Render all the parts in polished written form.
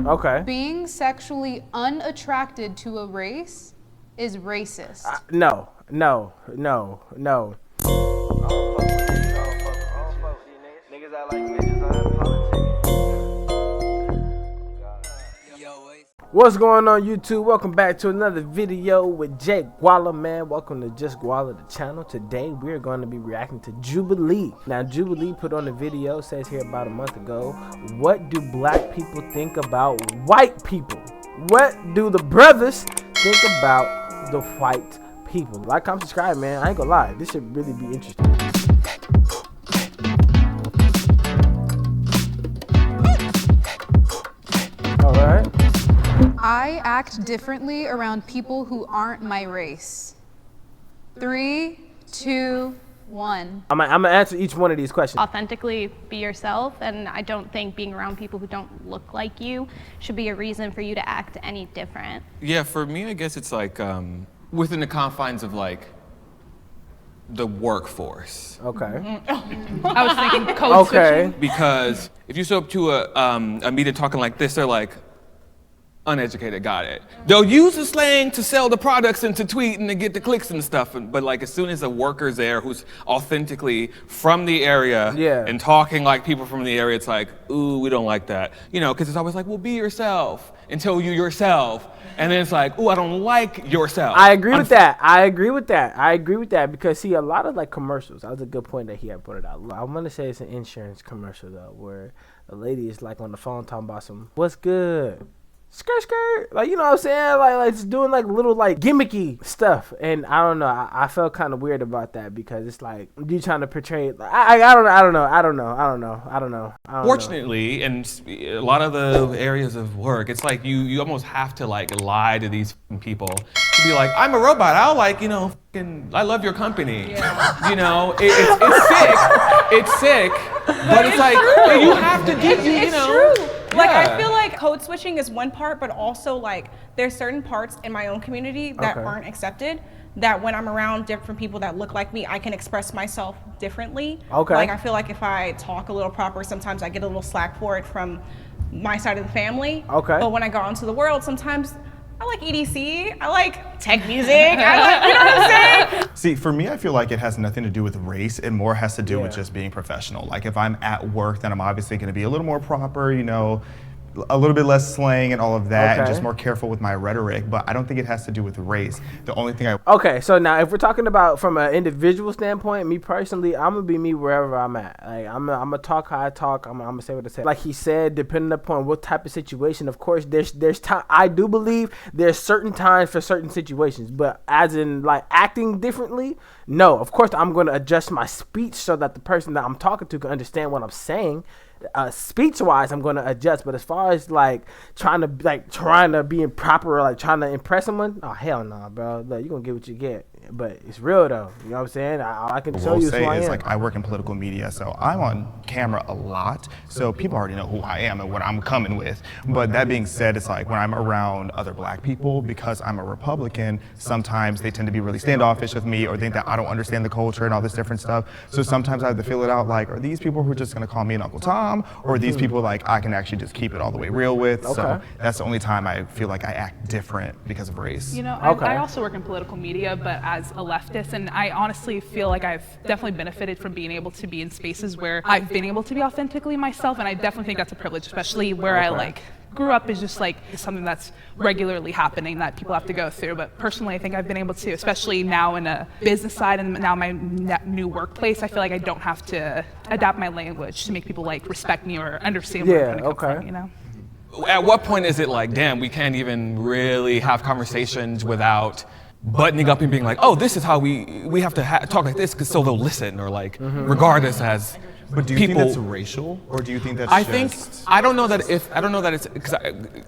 Okay. Being sexually unattracted to a race is racist. No. What's going on, YouTube? Welcome back to another video with Jake Guala, man. Welcome to Just Guala, the channel. Today we're going to be reacting to Jubilee. Now, Jubilee put on a video, says here about a month ago, what do black people think about white people? What do the brothers think about the white people? Like, comment, subscribe, man. I ain't gonna lie, this should really be interesting. Alright. I act differently around people who aren't my race. 3, 2, 1. I'm gonna answer each one of these questions. Authentically be yourself, and I don't think being around people who don't look like you should be a reason for you to act any different. Yeah, for me, I guess it's like within the confines of like the workforce. Okay. I was thinking code switching. Because if you show up to a meeting talking like this, they're like, uneducated, got it. They'll use the slang to sell the products and to tweet and to get the clicks and stuff, but like as soon as a worker's there who's authentically from the area and talking like people from the area, it's like, ooh, we don't like that. You know, because it's always like, well, be yourself until you yourself. And then it's like, ooh, I don't like yourself. I agree with that. I agree with that because see, a lot of like commercials, that was a good point that he had put it out. I want to say it's an insurance commercial though, where a lady is like on the phone talking about some, what's good? Skirt, skirt, like, you know what I'm saying, like just doing like little like gimmicky stuff, and I don't know, I felt kind of weird about that because it's like you trying to portray it. I don't know. Fortunately, in a lot of the areas of work, it's like you almost have to like lie to these people to be like, I'm a robot. I'll like, you know, I love your company. Yeah. You know, it's sick, but it's like you have to do, you know. True. Like, I feel like code switching is one part, but also like there's certain parts in my own community that aren't accepted, that when I'm around different people that look like me, I can express myself differently. Like, I feel like if I talk a little proper, sometimes I get a little slack for it from my side of the family. But when I go out into the world, sometimes I like EDC, I like tech music, I like, you know what I'm saying? See, for me, I feel like it has nothing to do with race. It more has to do with just being professional. Like if I'm at work, then I'm obviously gonna be a little more proper, you know, a little bit less slang and all of that, and just more careful with my rhetoric, but I don't think it has to do with race. The only thing I... Okay, so now if we're talking about from an individual standpoint, me personally, I'm gonna be me wherever I'm at. Like I'm gonna talk how I talk, I'm gonna say what I say. Like he said, depending upon what type of situation, of course, there's time. I do believe there's certain times for certain situations, but as in like acting differently, no. Of course, I'm gonna adjust my speech so that the person that I'm talking to can understand what I'm saying. Speech wise, I'm gonna adjust, but as far as like trying to be improper or like trying to impress someone, oh hell no, bro. Look, you gonna get what you get, but it's real though. You know what I'm saying? I can show you who I am. Like I work in political media, so I'm on camera a lot, so people already know who I am and what I'm coming with. But that being said, it's like when I'm around other black people, because I'm a Republican, sometimes they tend to be really standoffish with me or think that I don't understand the culture and all this different stuff. So sometimes I have to feel it out, like, are these people who are just gonna call me an Uncle Tom? Or are these people like I can actually just keep it all the way real with? So that's the only time I feel like I act different because of race. You know, I also work in political media, but as a leftist, and I honestly feel like I've definitely benefited from being able to be in spaces where I've been able to be authentically myself, and I definitely think that's a privilege, especially where I like grew up is just like something that's regularly happening that people have to go through. But personally, I think I've been able to, especially now in a business side and now my new workplace, I feel like I don't have to adapt my language to make people like respect me or understand where I'm coming from, you know? At what point is it like, damn, we can't even really have conversations without buttoning up and being like, oh, this is how we have to talk like this because so they'll listen, or like regard us as But do you think that's racial, or do you think that's I don't know that it's, because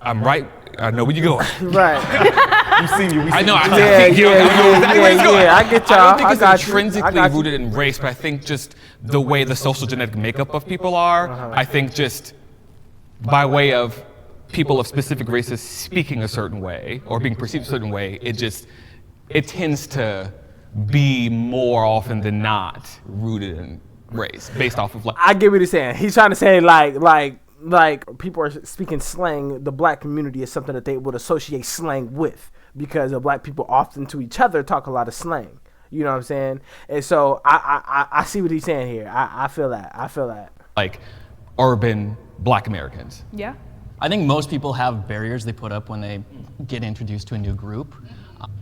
I'm right, I know where you're going. Right. We've seen you, I know, I get y'all. I don't think it's intrinsically rooted in race, but I think just the way the social genetic makeup of people are, I think just by way of people of specific races speaking a certain way or being perceived a certain way, it tends to be more often than not rooted in race, based off of like. I get what he's saying. He's trying to say like like people are speaking slang, the black community is something that they would associate slang with, because the black people often to each other talk a lot of slang. You know what I'm saying? And so I see what he's saying here. I feel that. Like urban black Americans. Yeah. I think most people have barriers they put up when they get introduced to a new group.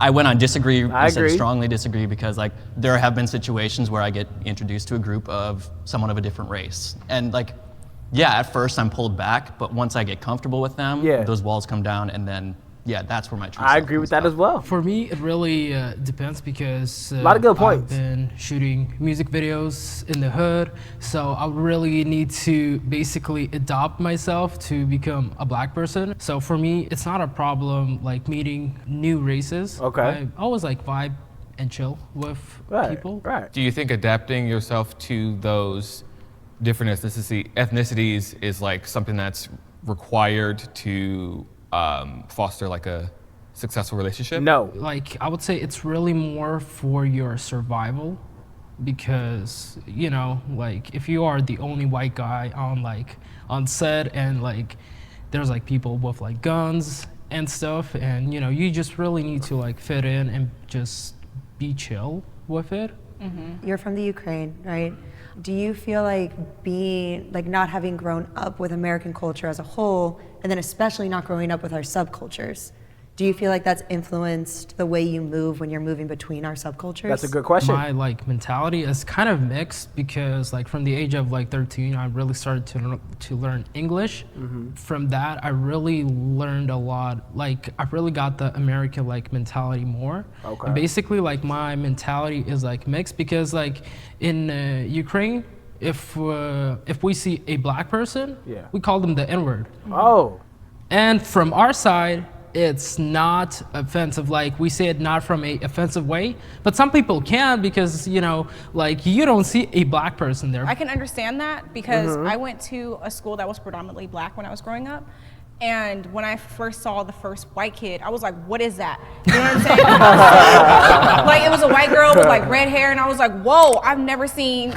I went on disagree. I said agree. strongly disagree because like there have been situations where I get introduced to a group of someone of a different race, and like, yeah, at first I'm pulled back, but once I get comfortable with them, those walls come down, and then that's where my true I self agree with comes that out. as well. For me, it really depends because A lot of good points. I've been shooting music videos in the hood, so I really need to basically adopt myself to become a black person. So for me, it's not a problem like meeting new races. Okay. I always like vibe and chill with people. Right. Do you think adapting yourself to those different ethnicities is like something that's required to foster like a successful relationship? No. Like I would say it's really more for your survival, because you know, like if you are the only white guy on set, and like there's like people with like guns and stuff, and you know, you just really need to like fit in and just be chill with it. You're from the Ukraine, right? Do you feel like not having grown up with American culture as a whole, and then especially not growing up with our subcultures, do you feel like that's influenced the way you move when you're moving between our subcultures? That's a good question. My like mentality is kind of mixed, because like from the age of like 13, I really started to learn English. From that, I really learned a lot. Like I really got the American like mentality more. Okay. And basically like my mentality is like mixed, because like in Ukraine, if we see a black person, we call them the N-word. Oh. And from our side, it's not offensive. Like we say it not from a offensive way, but some people can, because you know, like you don't see a black person there. I can understand that, because I went to a school that was predominantly black when I was growing up. And when I first saw the first white kid, I was like, what is that? You know what I'm saying? Like it was a white girl with like red hair, and I was like, whoa, I've never seen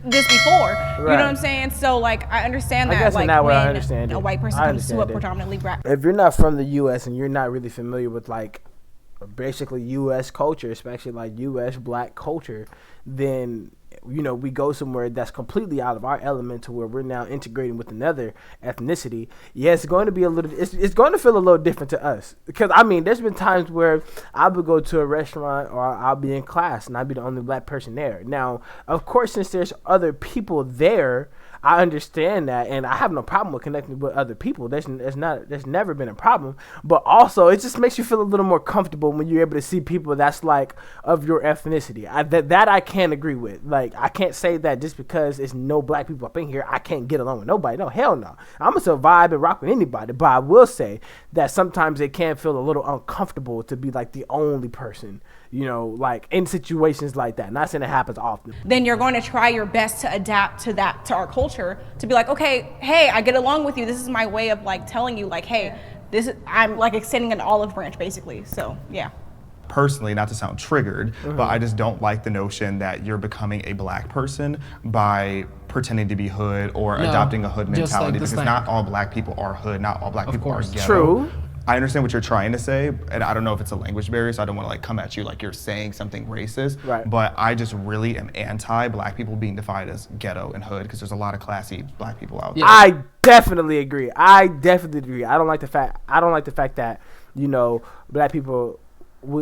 this before. You know what I'm saying? So like I understand that, like when a white person comes to a predominantly black. If you're not from the US and you're not really familiar with like basically US culture, especially like US black culture, then you know, we go somewhere that's completely out of our element to where we're now integrating with another ethnicity. Yeah, it's going to be it's going to feel a little different to us, because I mean, there's been times where I would go to a restaurant or I'll be in class and I'll be the only black person there. Now, of course, since there's other people there, I understand that, and I have no problem with connecting with other people. There's never been a problem, but also it just makes you feel a little more comfortable when you're able to see people that's like of your ethnicity. That I can't agree with. Like I can't say that just because it's no black people up in here, I can't get along with nobody. No, hell no. I'm gonna survive and rock with anybody. But I will say that sometimes it can feel a little uncomfortable to be like the only person, you know, like in situations like that. Not saying it happens often. Then you're going to try your best to adapt to our culture, to be like, okay, hey, I get along with you. This is my way of like telling you like, hey, I'm like extending an olive branch basically. So yeah. Personally, not to sound triggered, but I just don't like the notion that you're becoming a black person by pretending to be hood or adopting a hood mentality, because not all black people are hood, not all black people are ghetto. True. I understand what you're trying to say, and I don't know if it's a language barrier, so I don't want to like come at you like you're saying something racist. Right. But I just really am anti-black people being defined as ghetto and hood, because there's a lot of classy black people out there. I definitely agree. I don't like the fact that, you know, black people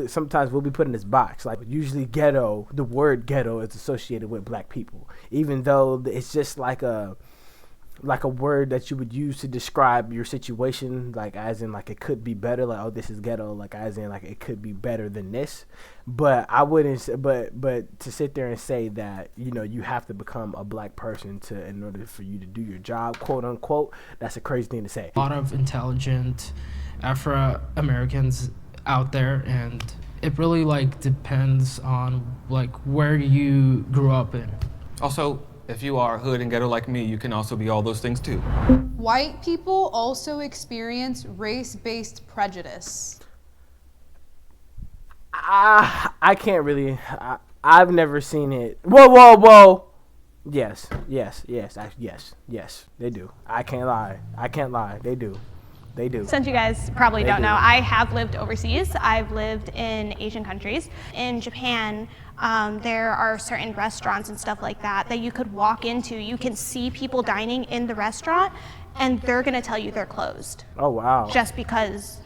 sometimes we'll be put in this box. Like usually ghetto, the word ghetto is associated with black people, even though it's just like a word that you would use to describe your situation, like as in like it could be better, like oh this is ghetto, like as in like it could be better than this. But I wouldn't but to sit there and say that, you know, you have to become a black person in order for you to do your job, quote unquote, that's a crazy thing to say. A lot of intelligent Afro-Americans out there, and it really like depends on like where you grew up in. Also, if you are hood and ghetto like me, you can also be all those things too. White people also experience race-based prejudice. I can't really. I've never seen it. Whoa. Yes. They do. I can't lie. They do. Since you guys probably don't know, I have lived overseas. I've lived in Asian countries. In Japan, there are certain restaurants and stuff like that you could walk into. You can see people dining in the restaurant, and they're gonna tell you they're closed. Oh, wow. Just because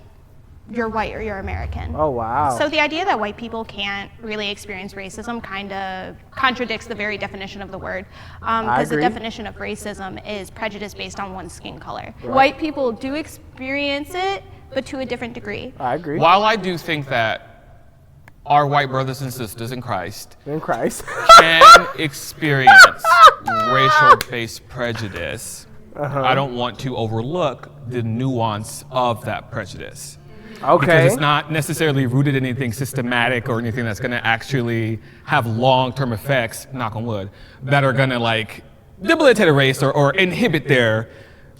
you're white or you're American. Oh, wow. So the idea that white people can't really experience racism kind of contradicts the very definition of the word. Because the definition of racism is prejudice based on one's skin color. Right. White people do experience it, but to a different degree. I agree. While I do think that our white brothers and sisters in Christ can experience racial-based prejudice, I don't want to overlook the nuance of that prejudice. Okay. Because it's not necessarily rooted in anything systematic or anything that's going to actually have long-term effects, knock on wood, that are going to like debilitate a race or inhibit their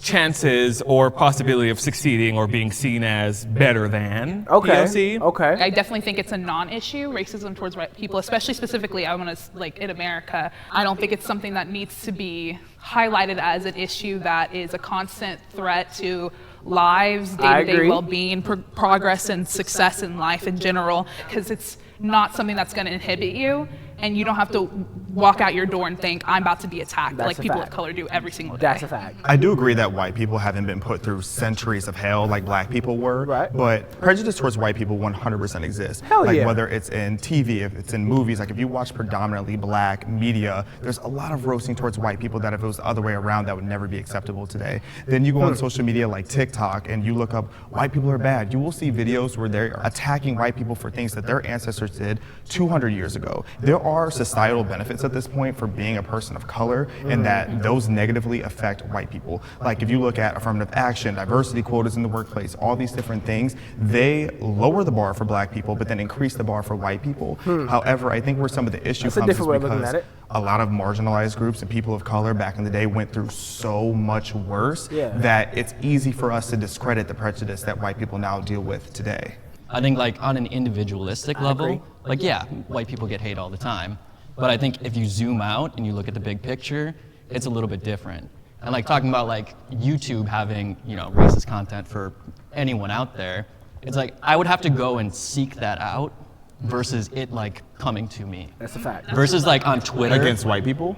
chances or possibility of succeeding or being seen as better than POC. Okay. I definitely think it's a non-issue, racism towards white people, especially specifically, I want to, like, in America. I don't think it's something that needs to be highlighted as an issue that is a constant threat to lives, day-to-day well-being, progress and success in life in general, because it's not something that's going to inhibit you, and you don't have to walk out your door and think, I'm about to be attacked, like people of color do every single day. That's a fact. I do agree that white people haven't been put through centuries of hell like black people were, but prejudice towards white people 100% exists. Whether it's in TV, if it's in movies, like if you watch predominantly black media, there's a lot of roasting towards white people that if it was the other way around, that would never be acceptable today. Then you go on social media like TikTok and you look up, white people are bad. You will see videos where they're attacking white people for things that their ancestors did 200 years ago. There are societal benefits at this point for being a person of color, and that those negatively affect white people. Like if you look at affirmative action, diversity quotas in the workplace, all these different things, they lower the bar for black people, but then increase the bar for white people. However, I think where some of the issue comes is because a lot of marginalized groups and people of color back in the day went through so much worse that it's easy for us to discredit the prejudice that white people now deal with today. I think like on an individualistic level, like yeah, white people get hate all the time. But I think if you zoom out and you look at the big picture, it's a little bit different. And like talking about like YouTube having, you know, racist content for anyone out there, it's like I would have to go and seek that out versus it like coming to me. That's a fact. Versus like on Twitter. Against white people?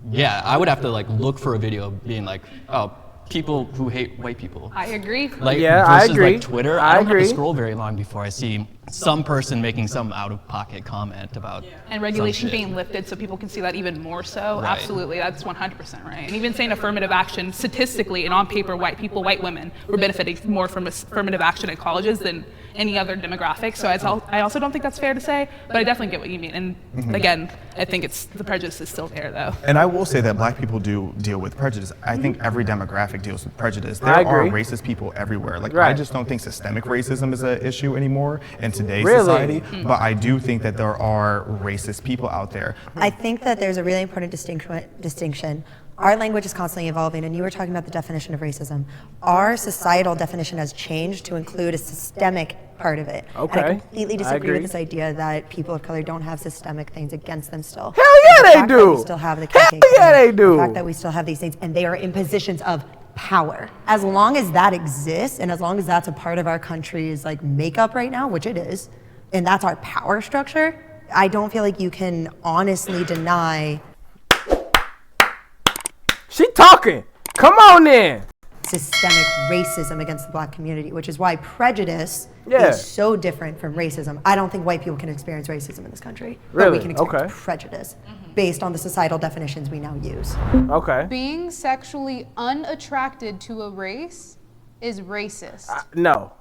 Yeah, I would have to like look for a video being like, oh, people who hate white people. I agree. Like, yeah, versus I agree. Like Twitter, I don't have to scroll very long before I see some person making some out-of-pocket comment about and regulation being lifted so people can see that even more so. Right. Absolutely, that's 100% right. And even saying affirmative action, statistically and on paper, white people, white women, were benefiting more from affirmative action in colleges than any other demographic. So I also don't think that's fair to say, but I definitely get what you mean. And again, I think the prejudice is still there though. And I will say that black people do deal with prejudice. I think every demographic deals with prejudice. There are racist people everywhere. Like I just don't think systemic racism is an issue anymore in today's society. But I do think that there are racist people out there. I think that there's a really important distinction. Our language is constantly evolving, and you were talking about the definition of racism. Our societal definition has changed to include a systemic part of it. Okay. And I completely disagree with this idea that people of color don't have systemic things against them still. Hell yeah, they do. We still have the Hell yeah, they do. The fact that we still have these things, and they are in positions of power. As long as that exists, and as long as that's a part of our country's like makeup right now, which it is, and that's our power structure, I don't feel like you can honestly deny. She talking. Come on in. Systemic racism against the black community, which is why prejudice is so different from racism. I don't think white people can experience racism in this country. Really? But we can experience prejudice based on the societal definitions we now use. Okay. Being sexually unattracted to a race is racist. No.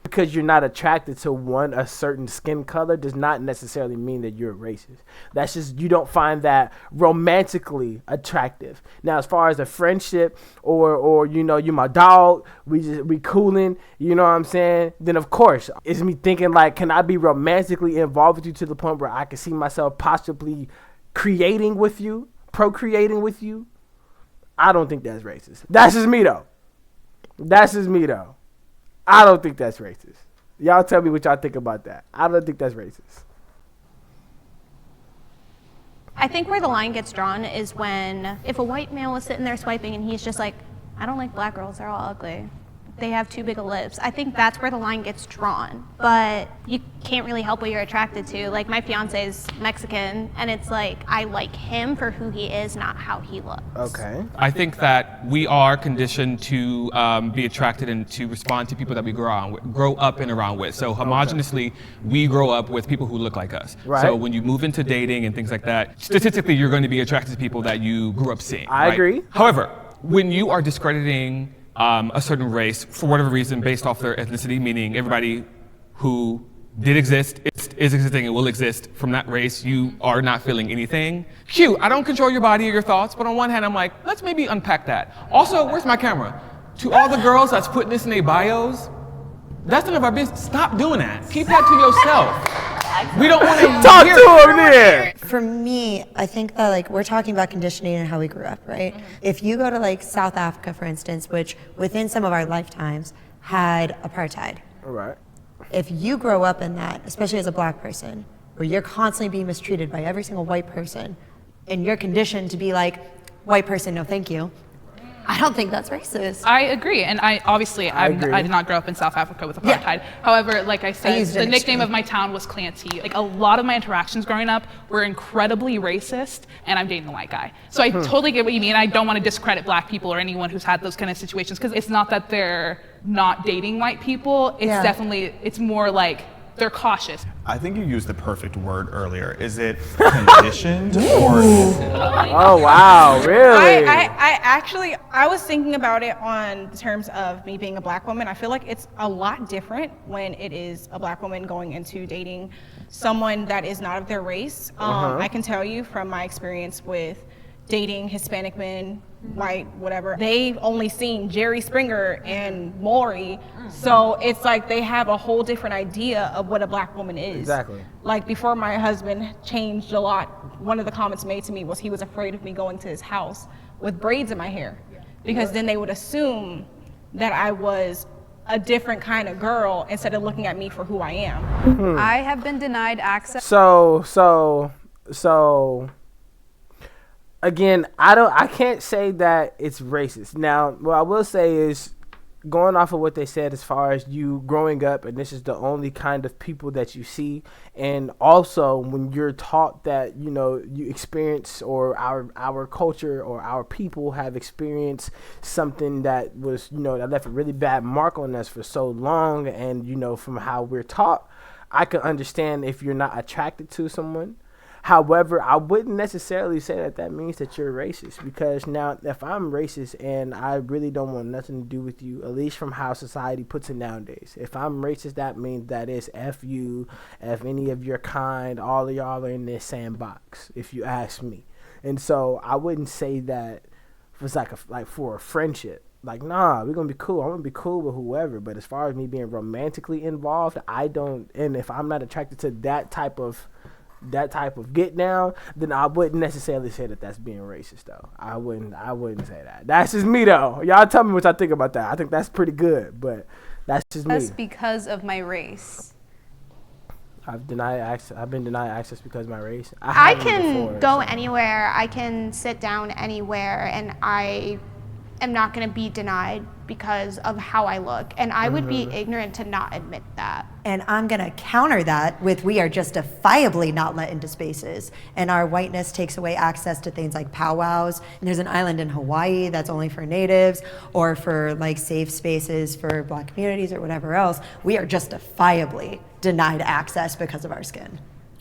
Because you're not attracted to a certain skin color does not necessarily mean that you're a racist. That's just, you don't find that romantically attractive. Now, as far as a friendship or you know, you're my dog, we cooling, you know what I'm saying? Then of course, it's me thinking like, can I be romantically involved with you to the point where I can see myself possibly creating with you, procreating with you? I don't think that's racist. That's just me though. I don't think that's racist. Y'all tell me what y'all think about that. I don't think that's racist. I think where the line gets drawn is when if a white male was sitting there swiping and he's just like, I don't like black girls, they're all ugly. They have too big of lips. I think that's where the line gets drawn. But you can't really help what you're attracted to. Like my fiance is Mexican, and it's like I like him for who he is, not how he looks. Okay. I think that we are conditioned to be attracted and to respond to people that we grow up and around with. So homogeneously, we grow up with people who look like us. Right. So when you move into dating and things like that, statistically, you're going to be attracted to people that you grew up seeing. I agree. However, when you are discrediting a certain race for whatever reason based off their ethnicity, meaning everybody who did exist, is existing, and will exist from that race, you are not feeling anything. Cute, I don't control your body or your thoughts, but on one hand, I'm like, let's maybe unpack that. Also, where's my camera? To all the girls that's putting this in their bios, that's none of our business. Stop doing that. Keep that to yourself. We don't want to talk to him there. For me, I think that like we're talking about conditioning and how we grew up, right? If you go to like South Africa, for instance, which within some of our lifetimes had apartheid. All right. If you grow up in that, especially as a black person, where you're constantly being mistreated by every single white person, and you're conditioned to be like, white person, no thank you. I don't think that's racist. I agree, and I did not grow up in South Africa with apartheid. Yeah. However, like I said, the nickname of my town was Clancy. Like a lot of my interactions growing up were incredibly racist, and I'm dating a white guy. So I totally get what you mean. I don't want to discredit black people or anyone who's had those kind of situations, because it's not that they're not dating white people. It's definitely, it's more like they're cautious. I think you used the perfect word earlier. Is it conditioned or? Oh wow, really? I was thinking about it on the terms of me being a black woman. I feel like it's a lot different when it is a black woman going into dating someone that is not of their race. I can tell you from my experience with dating Hispanic men, white, whatever, they've only seen Jerry Springer and Maury, so it's like they have a whole different idea of what a black woman is. Exactly. Like before my husband changed a lot, one of the comments made to me was he was afraid of me going to his house with braids in my hair, because then they would assume that I was a different kind of girl instead of looking at me for who I am. I have been denied access. So again, I can't say that it's racist. Now, what I will say is, going off of what they said as far as you growing up and this is the only kind of people that you see, and also when you're taught that, you know, you experience, or our culture or our people have experienced something that was, you know, that left a really bad mark on us for so long, and, you know, from how we're taught, I can understand if you're not attracted to someone. However, I wouldn't necessarily say that that means that you're racist, because now if I'm racist and I really don't want nothing to do with you, at least from how society puts it nowadays, if I'm racist, that means that it's F you, F any of your kind, all of y'all are in this sandbox, if you ask me. And so I wouldn't say that it was like for a friendship. Like, nah, we're going to be cool. I'm going to be cool with whoever. But as far as me being romantically involved, I don't, and if I'm not attracted to that type of get down, then I wouldn't necessarily say that that's being racist, though. I wouldn't say that. That's just me, though. Y'all tell me what y'all think about that. I think that's pretty good, but that's just me. That's because of my race. I've been denied access because of my race. I can go anywhere. I can sit down anywhere, and I am not going to be denied because of how I look. And I would be ignorant to not admit that. And I'm going to counter that with, we are justifiably not let into spaces. And our whiteness takes away access to things like powwows. And there's an island in Hawaii that's only for natives, or for like safe spaces for black communities or whatever else. We are justifiably denied access because of our skin.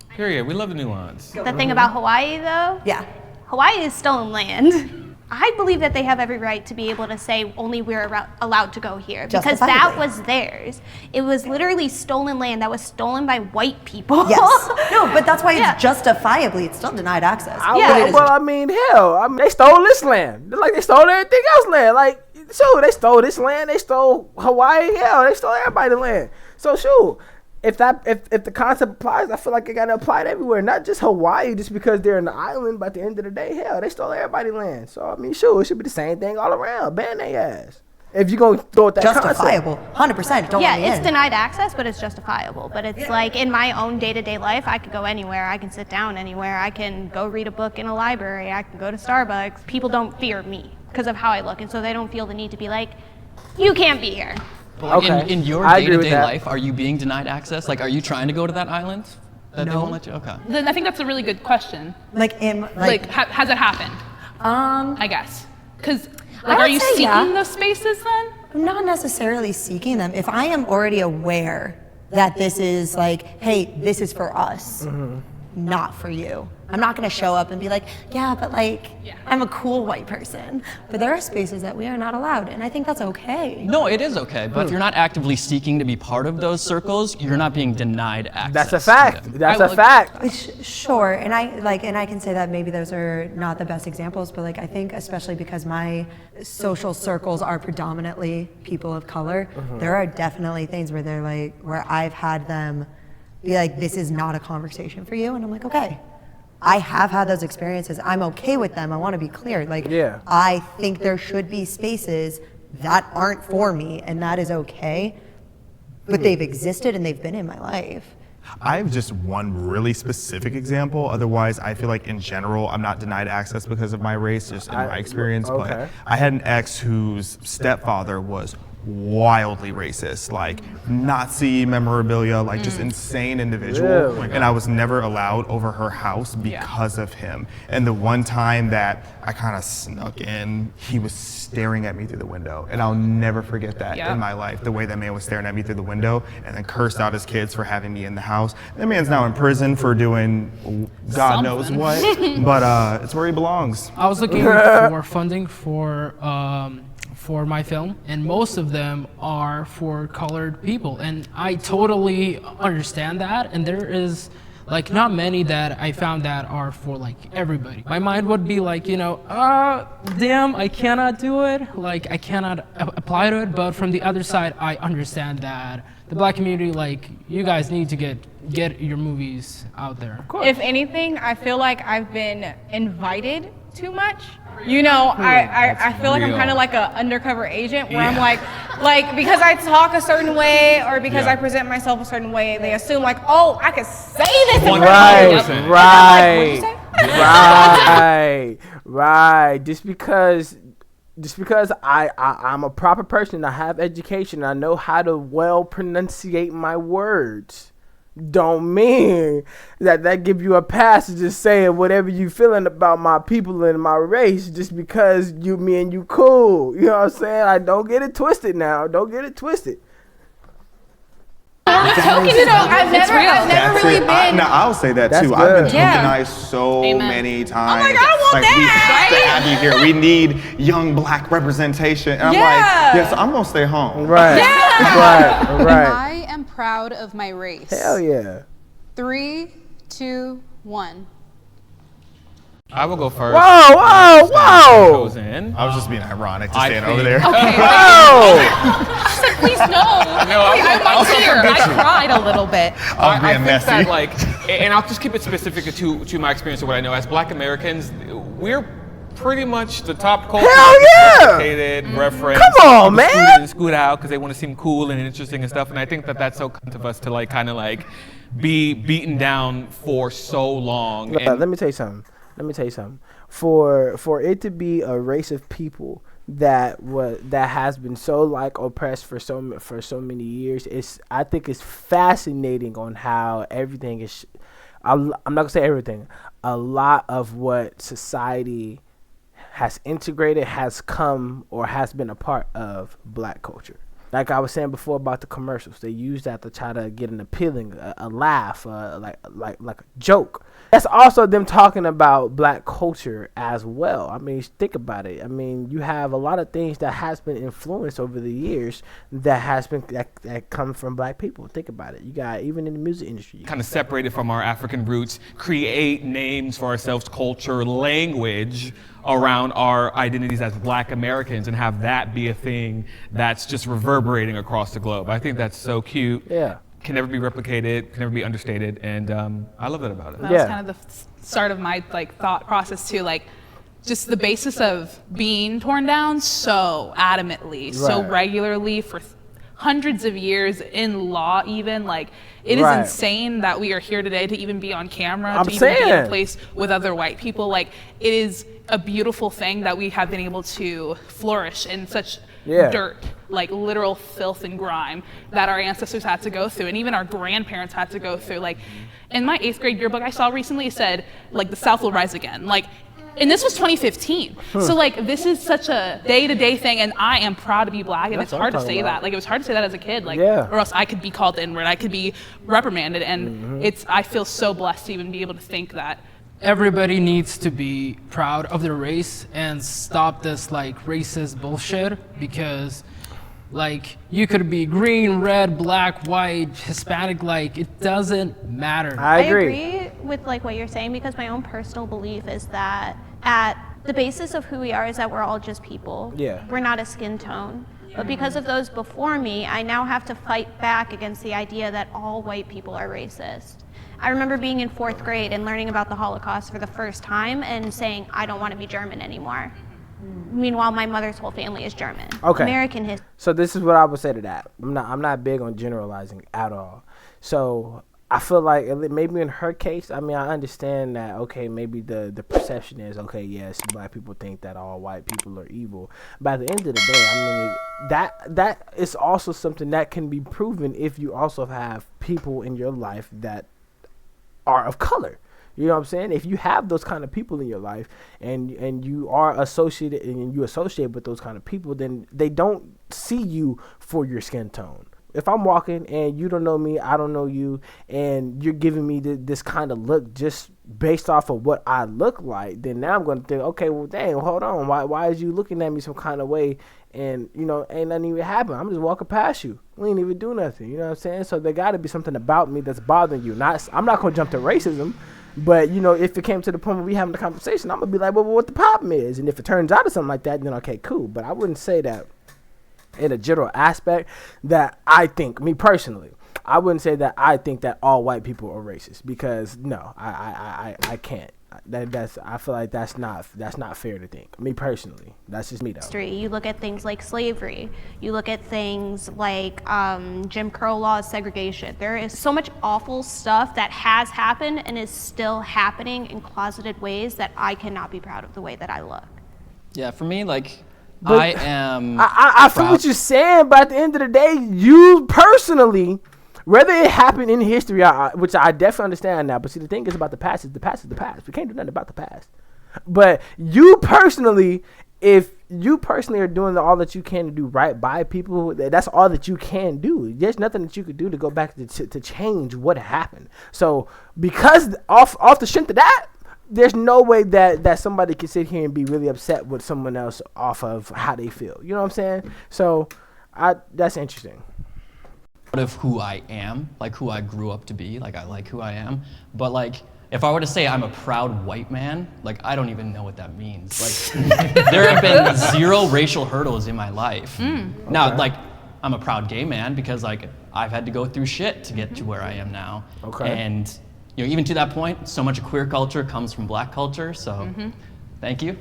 Period. We love the nuance. The thing about Hawaii, though? Yeah. Hawaii is stolen land. I believe that they have every right to be able to say only we're allowed to go here, because that was theirs. It was literally stolen land that was stolen by white people. Yes. No, but that's why it's justifiably, it's still denied access. Well, I mean, hell, they stole this land. Just like they stole everything else land. Like, so they stole this land, they stole Hawaii, hell, they stole everybody's land. So, sure. If the concept applies, I feel like it gotta apply everywhere, not just Hawaii, just because they're an island. But at the end of the day, hell, they stole everybody's land. So I mean, sure, it should be the same thing all around. Ban their ass. If you're going to throw it that justifiable, 100%. Don't Yeah, let me it's in. denied access, but it's justifiable. But it's like in my own day-to-day life, I could go anywhere. I can sit down anywhere. I can go read a book in a library. I can go to Starbucks. People don't fear me because of how I look, and so they don't feel the need to be like, you can't be here. Okay. In your day-to-day life, are you being denied access? Like, are you trying to go to that island? That they won't let you? Okay. Then I think that's a really good question. Has it happened? I guess. Because, like, are you seeking those spaces then? I'm not necessarily seeking them. If I am already aware that this is like, hey, this is for us, not for you. I'm not going to show up and be like, yeah, but like, I'm a cool white person. But there are spaces that we are not allowed, and I think that's okay. No, it is okay. But if you're not actively seeking to be part of those circles, you're not being denied access. That's a fact. That's a fact. Sure, and I can say that maybe those are not the best examples, but like I think especially because my social circles are predominantly people of color, there are definitely things where they're like, where I've had them be like, this is not a conversation for you, and I'm like, okay. I have had those experiences. I'm okay with them. I want to be clear. Like, I think there should be spaces that aren't for me, and that is okay. But they've existed and they've been in my life. I have just one really specific example. Otherwise, I feel like in general, I'm not denied access because of my race, just in my experience. But I had an ex whose stepfather was wildly racist, like Nazi memorabilia, like just insane individual. And I was never allowed over her house because of him. And the one time that I kind of snuck in, he was staring at me through the window. And I'll never forget that in my life, the way that man was staring at me through the window and then cursed out his kids for having me in the house. That man's now in prison for doing God knows what, but it's where he belongs. I was looking for funding for my film, and most of them are for colored people, and I totally understand that, and there is like not many that I found that are for like everybody. My mind would be like, you know, damn, I cannot do it, like I cannot apply to it, but from the other side, I understand that the Black community, like, you guys need to get your movies out there. If anything, I feel like I've been invited too much. You know, I feel like I'm kind of like an undercover agent where I'm like because I talk a certain way or because I present myself a certain way, they assume like, oh, I can say this in Right. Just because I'm a proper person, I have education, I know how to well pronunciate my words, don't mean that give you a pass to just saying whatever you feeling about my people and my race just because me and you cool. You know what I'm saying? Like, don't get it twisted now. Don't get it twisted. I've never really been. I'll say that too. Good. I've been tokenized so many times. I'm like, I want we have to have you here. We need young Black representation. And I'm like, yes, I'm gonna stay home. Right. Right. I am proud of my race. Hell yeah. 3, 2, 1. I will go first. Whoa! Goes in. I was just being ironic to stand over there. Okay. Whoa! Please no. I'm here. I cried a little bit. I was being messy. That, like, and I'll just keep it specific to my experience or what I know. As Black Americans, we're pretty much the top culture. Hell yeah! Educated, reference. Come on, man. Scoot in and scoot out because they want to seem cool and interesting and stuff. And I think that's so kind of us to like kind of like be beaten down for so long. Let me tell you something. For it to be a race of people that has been so like oppressed for so many years, I think it's fascinating on how everything is. I'm not gonna say everything. A lot of what society has integrated has come or has been a part of Black culture. Like I was saying before about the commercials, they use that to try to get an appealing, a laugh, like a joke. That's also them talking about Black culture as well. I mean, think about it. I mean, you have a lot of things that has been influenced over the years that come from Black people. Think about it. You got even in the music industry, kind of separated from our African roots, create names for ourselves, culture, language around our identities as Black Americans, and have that be a thing that's just reverberating across the globe. I think that's so cute. Yeah. Can never be replicated, can never be understated, and I love that about it. That was kind of the start of my like thought process too. Like, just the basis of being torn down so adamantly, so regularly for hundreds of years in law even, like it is insane that we are here today to even be on camera, to even be in a place with other white people. Like it is a beautiful thing that we have been able to flourish in such dirt, like literal filth and grime that our ancestors had to go through and even our grandparents had to go through. Like in my 8th grade yearbook I saw recently, it said like the South will rise again. Like, and this was 2015. So like this is such a day-to-day thing, and I am proud to be black, and it's hard to say that. Like it was hard to say that as a kid, like or else I could be called the N-word, I could be reprimanded, and I feel so blessed to even be able to think that. Everybody needs to be proud of their race and stop this like racist bullshit, because like you could be green, red, black, white, Hispanic, like it doesn't matter. I agree with like what you're saying, because my own personal belief is that at the basis of who we are is that we're all just people. We're not a skin tone. But because of those before me, I now have to fight back against the idea that all white people are racist. I remember being in 4th grade and learning about the Holocaust for the first time and saying, I don't want to be German anymore. Meanwhile, my mother's whole family is German. American history. So this is what I would say to that. I'm not big on generalizing at all. So I feel like maybe in her case, I mean, I understand that, okay, maybe the perception is, okay, yes, black people think that all white people are evil. But at the end of the day, I mean, that is also something that can be proven if you also have people in your life that are of color. You know what I'm saying? If you have those kind of people in your life and you are associated and you associate with those kind of people, then they don't see you for your skin tone. If I'm walking and you don't know me, I don't know you, and you're giving me this kind of look just based off of what I look like, then now I'm going to think, okay, well, dang, hold on. Why is you looking at me some kind of way? And, you know, ain't nothing even happen. I'm just walking past you. We ain't even do nothing. You know what I'm saying? So there got to be something about me that's bothering you. I'm not going to jump to racism. But, you know, if it came to the point where we having the conversation, I'm going to be like, well, what the problem is? And if it turns out to something like that, then okay, cool. But I wouldn't say that in a general aspect that I think, me personally, I wouldn't say that I think that all white people are racist, because no, I can't. I feel like that's not fair to think. Me personally, that's just me though. You look at things like slavery. You look at things like Jim Crow laws, segregation. There is so much awful stuff that has happened and is still happening in closeted ways that I cannot be proud of the way that I look. Yeah, for me, like, but I feel what you're saying, but at the end of the day, you personally, whether it happened in history, which I definitely understand now, but see, the thing is about the past is the past is the past. We can't do nothing about the past. But you personally, if you personally are doing all that you can to do right by people, that's all that you can do. There's nothing that you could do to go back to change what happened. So because off the strength of that, there's no way that somebody can sit here and be really upset with someone else off of how they feel. You know what I'm saying? So that's interesting. Of who I am, like who I grew up to be, like I like who I am. But like, if I were to say I'm a proud white man, like I don't even know what that means. Like there have been 0 racial hurdles in my life. Now, like I'm a proud gay man because like I've had to go through shit to get to where I am now. And you know, even to that point, so much of queer culture comes from black culture. So thank you.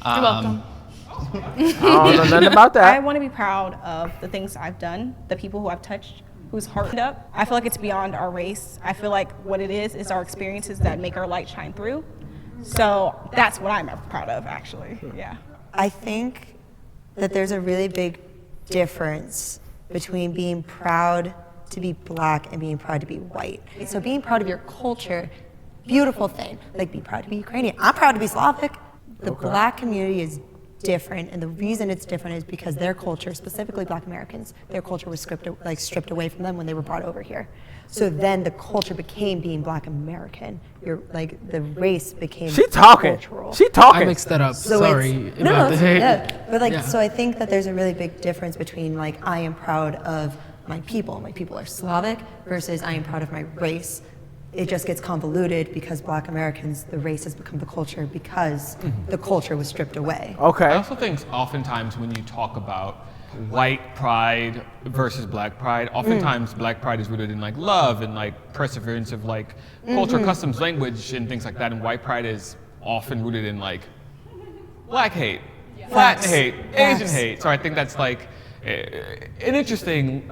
You're welcome. I don't know nothing about that. I want to be proud of the things I've done, the people who I've touched, who's heartened up. I feel like it's beyond our race. I feel like what it is our experiences that make our light shine through. So that's what I'm proud of, actually. Yeah. I think that there's a really big difference between being proud to be black and being proud to be white. So being proud of your culture, beautiful thing. Like be proud to be Ukrainian. I'm proud to be Slavic. The black community is different, and the reason it's different is because their culture, specifically black Americans, their culture was stripped away from them when they were brought over here. So then the culture became being black American. The race became cultural. She talking. I mixed that up. So Sorry. So I think that there's a really big difference between like I am proud of my people are Slavic, versus I am proud of my race. It just gets convoluted because black Americans, the race has become the culture because the culture was stripped away. I also think oftentimes when you talk about white pride versus black pride, oftentimes black pride is rooted in like love and like perseverance of like culture, customs, language, and things like that, and white pride is often rooted in like black hate, Latin hate, Asian hate. So I think that's like an interesting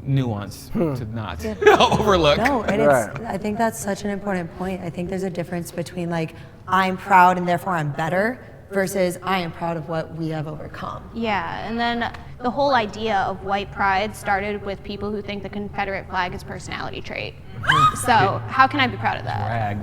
nuance to not overlook. No, and I think that's such an important point. I think there's a difference between like, I'm proud and therefore I'm better, versus I am proud of what we have overcome. Yeah, and then the whole idea of white pride started with people who think the Confederate flag is a personality trait. So how can I be proud of that?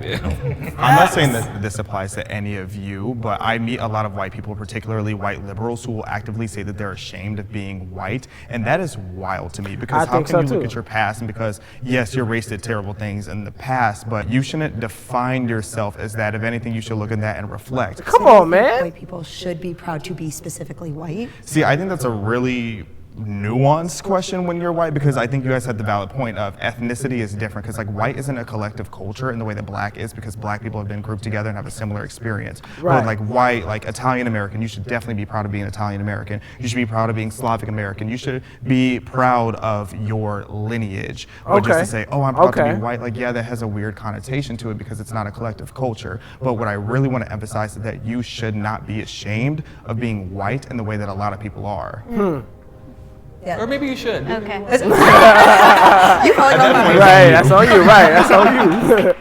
I'm not saying that this applies to any of you, but I meet a lot of white people, particularly white liberals, who will actively say that they're ashamed of being white, and that is wild to me, because how can you look at your past, and because yes, your race did terrible things in the past, but you shouldn't define yourself as that. If anything, you should look at that and reflect. Come on, man. White people should be proud to be specifically white. See, I think that's a really nuanced question when you're white, because I think you guys had the valid point of ethnicity is different, because like white isn't a collective culture in the way that black is, because black people have been grouped together and have a similar experience. But like white, like Italian American, you should definitely be proud of being Italian American. You should be proud of being Slavic American. You should be proud of your lineage. But just to say, oh, I'm proud to be white, like yeah, that has a weird connotation to it because it's not a collective culture. But what I really want to emphasize is that you should not be ashamed of being white in the way that a lot of people are. Or maybe you should. Okay. Right, that's on you. Right, that's on you.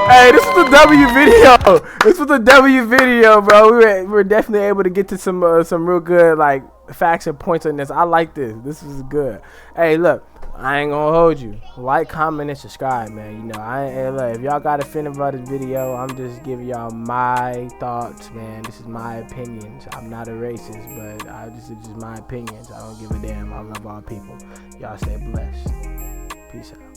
Hey, this was the W video. This was the W video, bro. We're definitely able to get to some real good like facts and points on this. I like this. This was good. Hey, look, I ain't gonna hold you. Like, comment, and subscribe, man. You know, look, if y'all got offended by this video, I'm just giving y'all my thoughts, man. This is my opinions. I'm not a racist, but this is just my opinions. I don't give a damn. I love all people. Y'all stay blessed. Peace out.